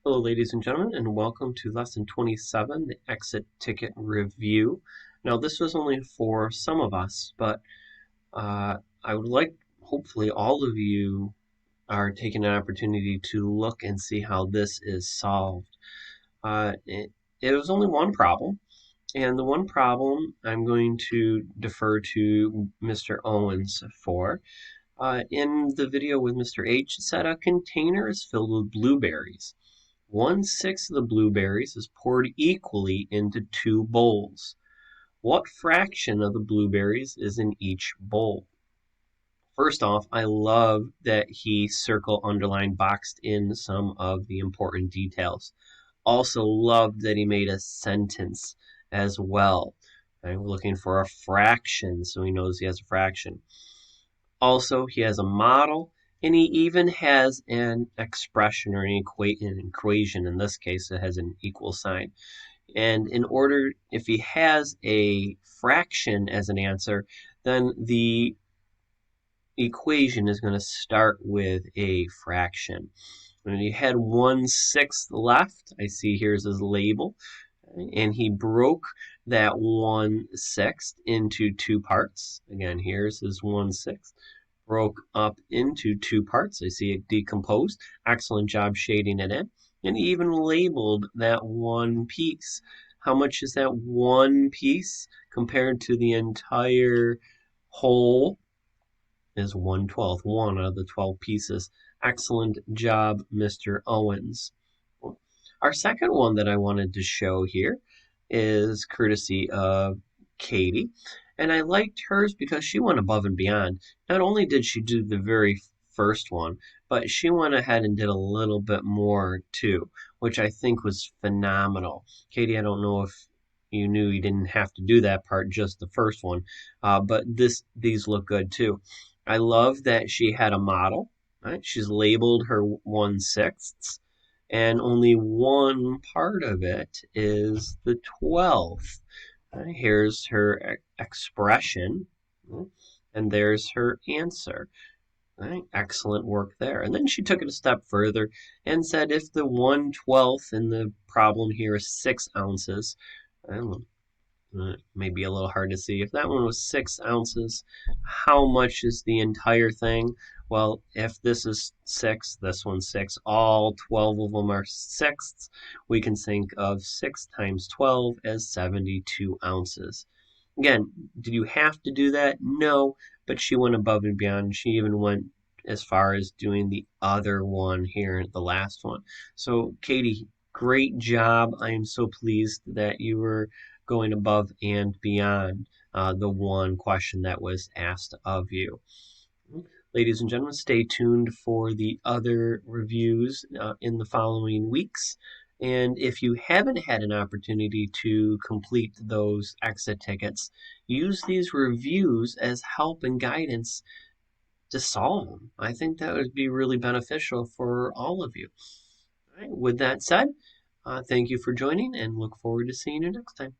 Hello, ladies and gentlemen, and welcome to Lesson 27, the Exit Ticket Review. Now, this was only for some of us, but I would like, hopefully, all of you are taking an opportunity to look and see how this is solved. It was only one problem, and the one problem I'm going to defer to Mr. Owens for. In the video with Mr. H, it said a container is filled with blueberries. 1/6 of the blueberries is poured equally into 2 bowls. What fraction of the blueberries is in each bowl? First off, I love that he circle, underlined, boxed in some of the important details. Also loved that he made a sentence as well. I'm looking for a fraction, so he knows he has a fraction. Also, he has a model, and he even has an expression or an equation. In this case, it has an equal sign. And in order, if he has a fraction as an answer, then the equation is going to start with a fraction. When he had 1/6 left, I see here's his label, and he broke that 1/6 into 2 parts. Again, here's his 1/6. Broke up into 2 parts. I see it decomposed. Excellent job shading it in. And he even labeled that one piece. How much is that one piece compared to the entire whole? Is 1/12, one out of the 12 pieces. Excellent job, Mr. Owens. Our second one that I wanted to show here is courtesy of Katie. And I liked hers because she went above and beyond. Not only did she do the very first one, but she went ahead and did a little bit more too, which I think was phenomenal. Katie, I don't know if you knew you didn't have to do that part, just the first one, but these look good too. I love that she had a model. Right? She's labeled her 1/6, and only one part of it is the 12th. Here's her expression, and there's her answer. Right? Excellent work there. And then she took it a step further and said if the 1/12 in the problem here is 6 ounces, maybe a little hard to see. If that one was 6 ounces, how much is the entire thing? Well, if this is 6, this one's 6, all 12 of them are sixths, we can think of 6 times 12 as 72 ounces. Again, did you have to do that? No, but she went above and beyond. She even went as far as doing the other one here, the last one. So, Katie, great job. I am so pleased that you were going above and beyond the one question that was asked of you. Ladies and gentlemen, stay tuned for the other reviews in the following weeks. And if you haven't had an opportunity to complete those exit tickets, use these reviews as help and guidance to solve them. I think that would be really beneficial for all of you. All right, with that said, thank you for joining and look forward to seeing you next time.